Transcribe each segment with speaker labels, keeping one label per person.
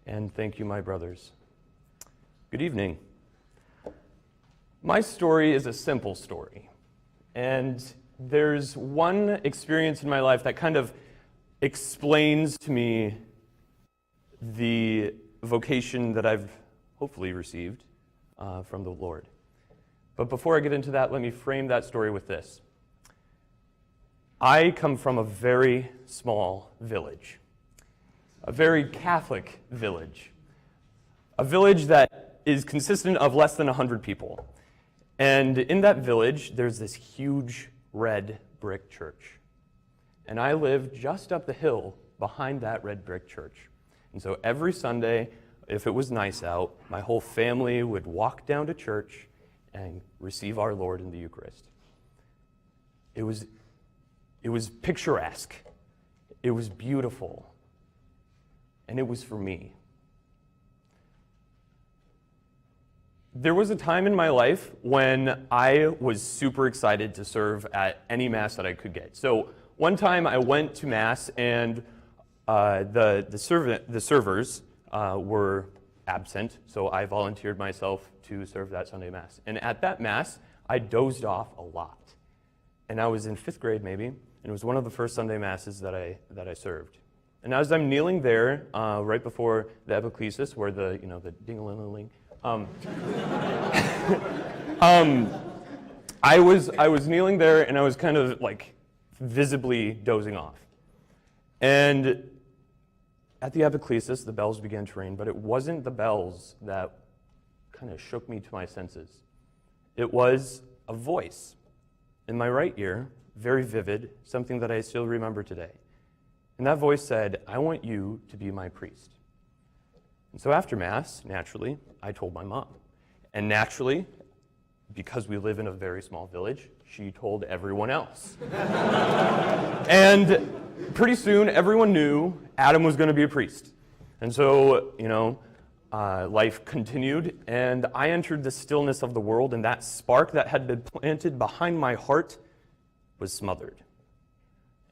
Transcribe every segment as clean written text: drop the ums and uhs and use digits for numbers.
Speaker 1: and thank you, my brothers. Good evening. My story is a simple story, and there's one experience in my life that kind of explains to me the vocation that I've hopefully received from the Lord. But before I get into that, let me frame that story with this. I come from a very small village, a very Catholic village, a village that is consistent of less than 100 people. And in that village, there's this huge red brick church. And I live just up the hill behind that red brick church. And so every Sunday, if it was nice out, my whole family would walk down to church and receive our Lord in the Eucharist. It was picturesque. It was beautiful. And it was for me. There was a time in my life when I was super excited to serve at any Mass that I could get. So one time I went to Mass and the servers were absent, so I volunteered myself to serve that Sunday Mass. And at that Mass, I dozed off a lot. And I was in 5th grade maybe, and it was one of the first Sunday Masses that I served. And as I'm kneeling there, right before the epiclesis, where the ding-a-ling-a-ling, I was kneeling there, and I was kind of like visibly dozing off. And at the epiclesis, the bells began to ring, but it wasn't the bells that kind of shook me to my senses. It was a voice in my right ear, very vivid, something that I still remember today. And that voice said, "I want you to be my priest." And so after Mass, naturally, I told my mom. And naturally, because we live in a very small village, she told everyone else. And pretty soon, everyone knew Adam was going to be a priest. And so, life continued, and I entered the stillness of the world, and that spark that had been planted behind my heart was smothered.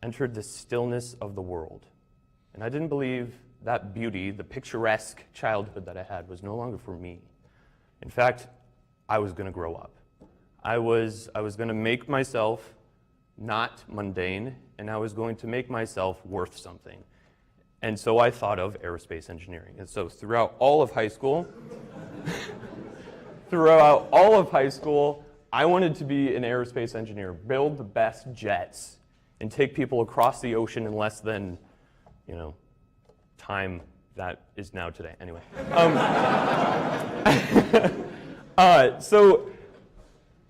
Speaker 1: Entered the stillness of the world. And I didn't believe that beauty, the picturesque childhood that I had, was no longer for me. In fact, I was going to grow up. I was going to make myself not mundane, and I was going to make myself worth something. And so I thought of aerospace engineering. And so throughout all of high school, I wanted to be an aerospace engineer, build the best jets, and take people across the ocean in less than, time that is now today. Anyway. So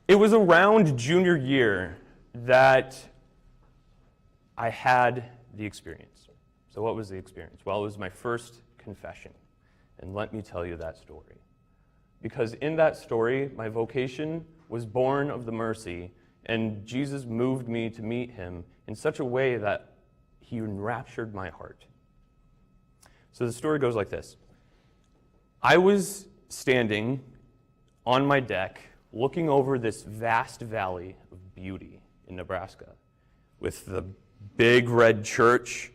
Speaker 1: it was around junior year that I had the experience. So what was the experience? Well, it was my first confession. And let me tell you that story. Because in that story, my vocation was born of the mercy, and Jesus moved me to meet him in such a way that he enraptured my heart. So the story goes like this. I was standing on my deck looking over this vast valley of beauty in Nebraska with the big red church.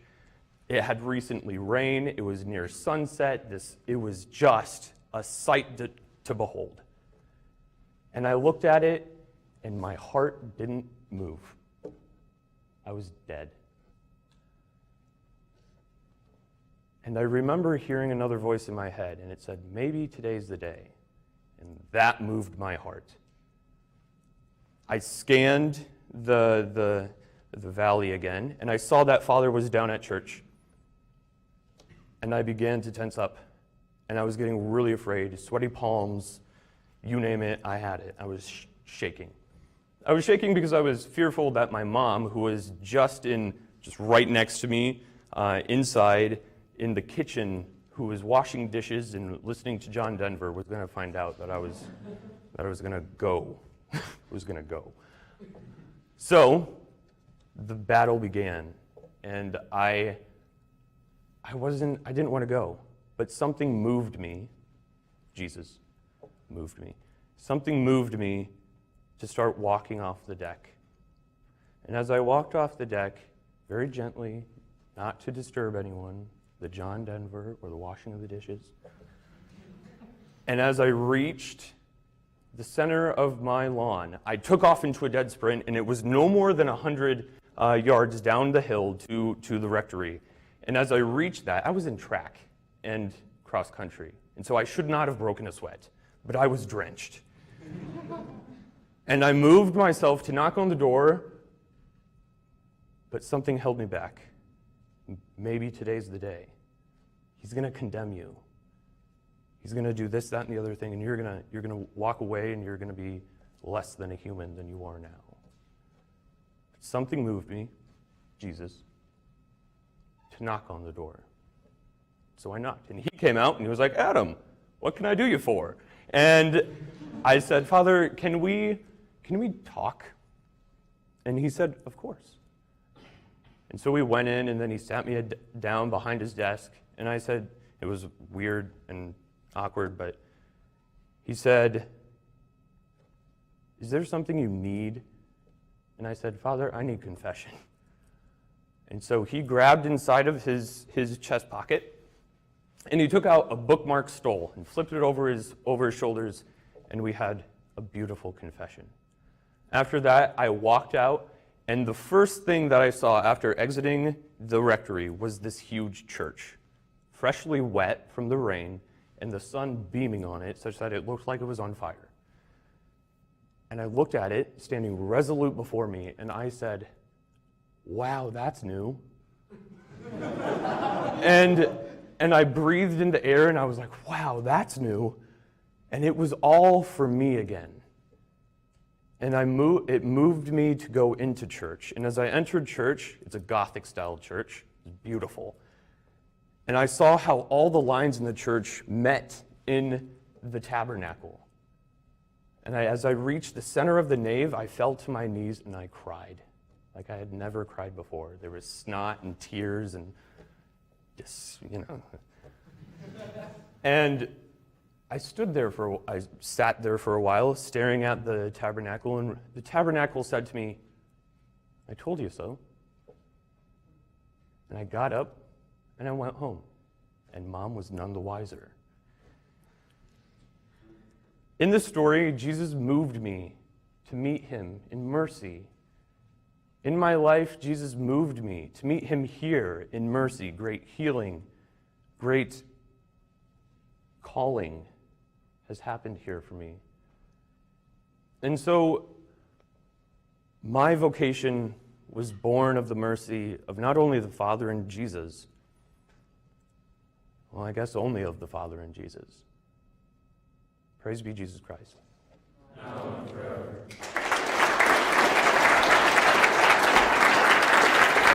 Speaker 1: It had recently rained. It was near sunset. It was just a sight to behold. And I looked at it, and my heart didn't move. I was dead. And I remember hearing another voice in my head, and it said, "Maybe today's the day." And that moved my heart. I scanned the valley again, and I saw that Father was down at church. And I began to tense up, and I was getting really afraid, sweaty palms, you name it, I had it. I was shaking. I was shaking because I was fearful that my mom, who was just right next to me, inside in the kitchen, who was washing dishes and listening to John Denver, was going to find out that I was going to go. was going to go. So the battle began, and I didn't want to go, but something moved me. Jesus moved me. Something moved me to start walking off the deck. And as I walked off the deck, very gently, not to disturb anyone, the John Denver or the washing of the dishes. And as I reached the center of my lawn, I took off into a dead sprint, and it was no more than 100 yards down the hill to the rectory. And as I reached that, I was in track and cross country, and so I should not have broken a sweat, but I was drenched. And I moved myself to knock on the door, but something held me back. Maybe today's the day. He's going to condemn you. He's going to do this, that, and the other thing, and you're going to walk away, and you're going to be less than a human than you are now. But something moved me, Jesus, to knock on the door. So I knocked, and he came out, and he was like, Adam, what can I do you for? And I said, Father, can we talk? And he said, of course. And so we went in, and then he sat me down behind his desk, and I said, it was weird and awkward, but he said, is there something you need? And I said, Father, I need confession. And so he grabbed inside of his chest pocket, and he took out a bookmark stole and flipped it over his shoulders, and we had a beautiful confession. After that, I walked out, and the first thing that I saw after exiting the rectory was this huge church, freshly wet from the rain, and the sun beaming on it such that it looked like it was on fire. And I looked at it, standing resolute before me, and I said, wow, that's new. And I breathed in the air, and I was like, wow, that's new. And it was all for me again. And it moved me to go into church. And as I entered church, it's a Gothic-style church. It's beautiful. And I saw how all the lines in the church met in the tabernacle. And as I reached the center of the nave, I fell to my knees and I cried like I had never cried before. There was snot and tears and just, And I sat there for a while, staring at the tabernacle, and the tabernacle said to me, I told you so. And I got up, and I went home, and Mom was none the wiser. In this story, Jesus moved me to meet him in mercy. In my life, Jesus moved me to meet him here in mercy, great healing, great calling has happened here for me. And so my vocation was born of the mercy of not only the Father and Jesus, well, I guess only of the Father and Jesus. Praise be Jesus Christ.